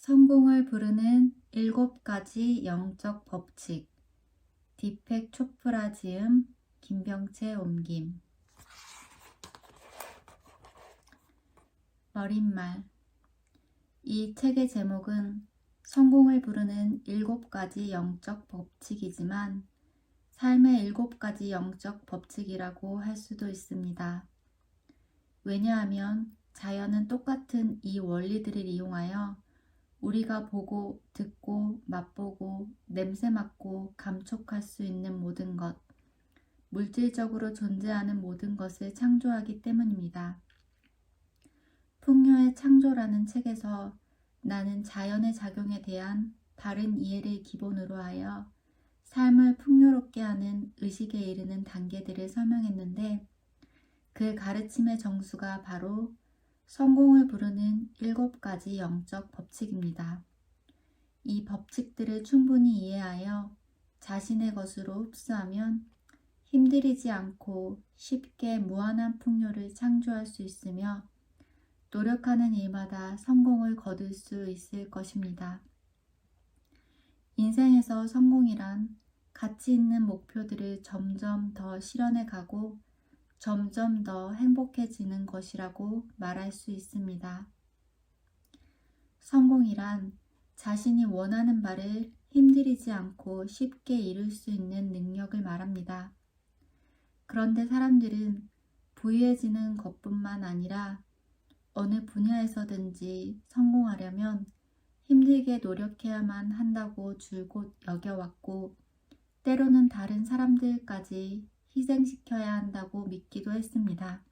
성공을 부르는 7가지 영적 법칙. 디펙 초프라 지음, 김병채 옮김. 머릿말. 이 책의 제목은 성공을 부르는 7가지 영적 법칙이지만 삶의 7가지 영적 법칙이라고 할 수도 있습니다. 왜냐하면 자연은 똑같은 이 원리들을 이용하여 우리가 보고, 듣고, 맛보고, 냄새 맡고, 감촉할 수 있는 모든 것, 물질적으로 존재하는 모든 것을 창조하기 때문입니다. 풍요의 창조라는 책에서 나는 자연의 작용에 대한 바른 이해를 기본으로 하여 삶을 풍요롭게 하는 의식에 이르는 단계들을 설명했는데, 그 가르침의 정수가 바로 성공을 부르는 7가지 영적 법칙입니다. 이 법칙들을 충분히 이해하여 자신의 것으로 흡수하면 힘들이지 않고 쉽게 무한한 풍요를 창조할 수 있으며 노력하는 일마다 성공을 거둘 수 있을 것입니다. 인생에서 성공이란 가치 있는 목표들을 점점 더 실현해 가고 점점 더 행복해지는 것이라고 말할 수 있습니다. 성공이란 자신이 원하는 바를 힘들이지 않고 쉽게 이룰 수 있는 능력을 말합니다. 그런데 사람들은 부유해지는 것뿐만 아니라 어느 분야에서든지 성공하려면 힘들게 노력해야만 한다고 줄곧 여겨왔고, 때로는 다른 사람들까지 희생시켜야 한다고 믿기도 했습니다.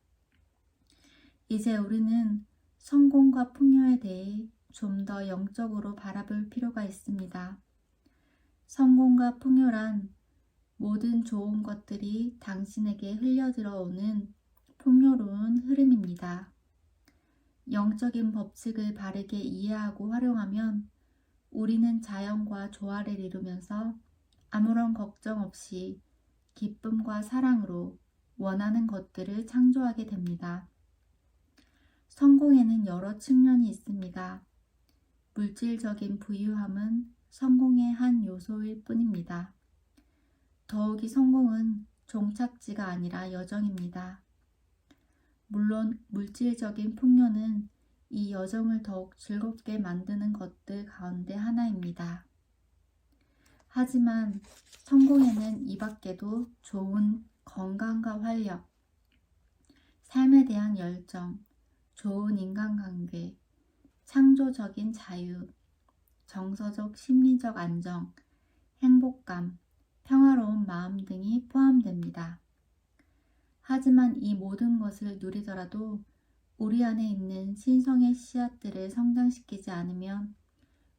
이제 우리는 성공과 풍요에 대해 좀 더 영적으로 바라볼 필요가 있습니다. 성공과 풍요란 모든 좋은 것들이 당신에게 흘려들어오는 풍요로운 흐름입니다. 영적인 법칙을 바르게 이해하고 활용하면 우리는 자연과 조화를 이루면서 아무런 걱정 없이 기쁨과 사랑으로 원하는 것들을 창조하게 됩니다. 성공에는 여러 측면이 있습니다. 물질적인 부유함은 성공의 한 요소일 뿐입니다. 더욱이 성공은 종착지가 아니라 여정입니다. 물론 물질적인 풍요는 이 여정을 더욱 즐겁게 만드는 것들 가운데 하나입니다. 하지만 성공에는 이 밖에도 좋은 건강과 활력, 삶에 대한 열정, 좋은 인간관계, 창조적인 자유, 정서적 심리적 안정, 행복감, 평화로운 마음 등이 포함됩니다. 하지만 이 모든 것을 누리더라도 우리 안에 있는 신성의 씨앗들을 성장시키지 않으면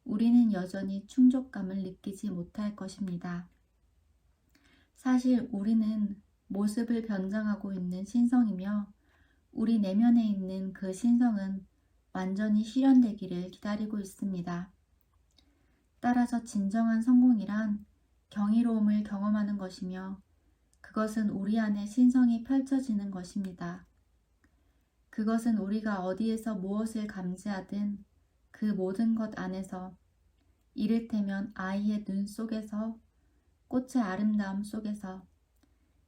우리는 여전히 충족감을 느끼지 못할 것입니다. 사실 우리는 모습을 변장하고 있는 신성이며 우리 내면에 있는 그 신성은 완전히 실현되기를 기다리고 있습니다. 따라서 진정한 성공이란 경이로움을 경험하는 것이며 그것은 우리 안에 신성이 펼쳐지는 것입니다. 그것은 우리가 어디에서 무엇을 감지하든 그 모든 것 안에서, 이를테면 아이의 눈 속에서, 꽃의 아름다움 속에서,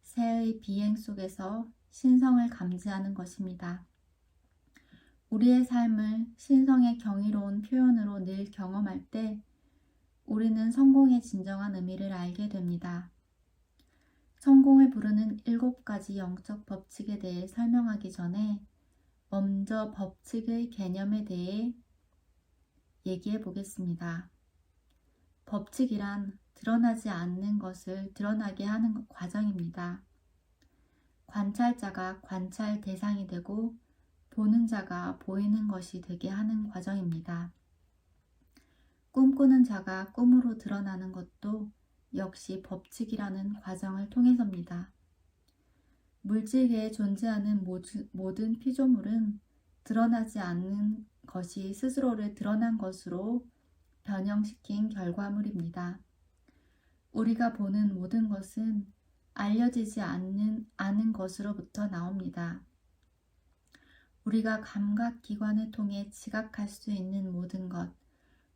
새의 비행 속에서 신성을 감지하는 것입니다. 우리의 삶을 신성의 경이로운 표현으로 늘 경험할 때 우리는 성공의 진정한 의미를 알게 됩니다. 성공을 부르는 7가지 영적 법칙에 대해 설명하기 전에 먼저 법칙의 개념에 대해 얘기해 보겠습니다. 법칙이란 드러나지 않는 것을 드러나게 하는 과정입니다. 관찰자가 관찰 대상이 되고 보는 자가 보이는 것이 되게 하는 과정입니다. 꿈꾸는 자가 꿈으로 드러나는 것도 역시 법칙이라는 과정을 통해서입니다. 물질계에 존재하는 모든 피조물은 드러나지 않는 것이 스스로를 드러난 것으로 변형시킨 결과물입니다. 우리가 보는 모든 것은 알려지지 않은 것으로부터 나옵니다. 우리가 감각기관을 통해 지각할 수 있는 모든 것,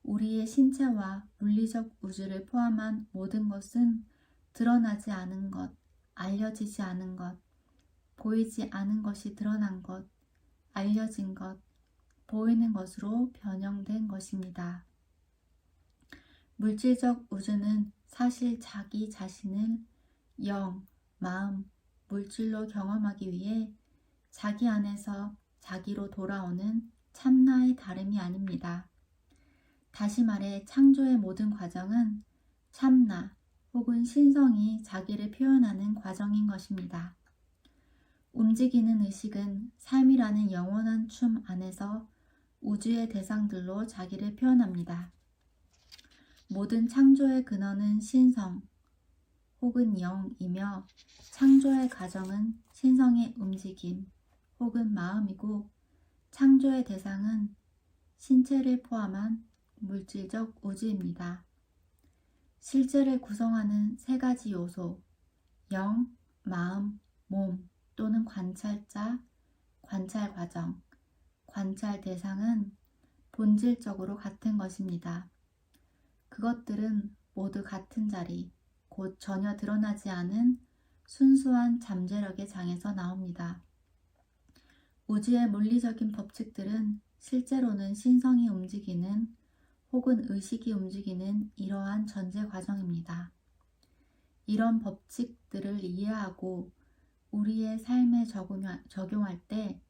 우리의 신체와 물리적 우주를 포함한 모든 것은 드러나지 않은 것, 알려지지 않은 것, 보이지 않은 것이 드러난 것, 알려진 것, 보이는 것으로 변형된 것입니다. 물질적 우주는 사실 자기 자신을 영, 마음, 물질로 경험하기 위해 자기 안에서 자기로 돌아오는 참나의 다름이 아닙니다. 다시 말해 창조의 모든 과정은 참나 혹은 신성이 자기를 표현하는 과정인 것입니다. 움직이는 의식은 삶이라는 영원한 춤 안에서 우주의 대상들로 자기를 표현합니다. 모든 창조의 근원은 신성 혹은 영이며 창조의 과정은 신성의 움직임 혹은 마음이고 창조의 대상은 신체를 포함한 물질적 우주입니다. 실제를 구성하는 세 가지 요소, 영, 마음, 몸 또는 관찰자, 관찰 과정, 관찰 대상은 본질적으로 같은 것입니다. 그것들은 모두 같은 자리, 곧 전혀 드러나지 않은 순수한 잠재력의 장에서 나옵니다. 우주의 물리적인 법칙들은 실제로는 신성이 움직이는 혹은 의식이 움직이는 이러한 전제 과정입니다. 이런 법칙들을 이해하고 우리의 삶에 적용할 때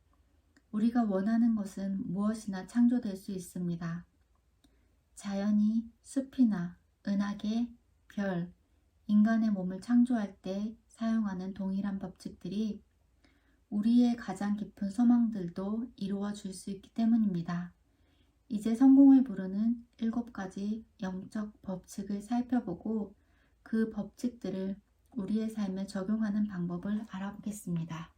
우리가 원하는 것은 무엇이나 창조될 수 있습니다. 자연이 숲이나 은하계, 별, 인간의 몸을 창조할 때 사용하는 동일한 법칙들이 우리의 가장 깊은 소망들도 이루어 줄 수 있기 때문입니다. 이제 성공을 부르는 7가지 영적 법칙을 살펴보고 그 법칙들을 우리의 삶에 적용하는 방법을 알아보겠습니다.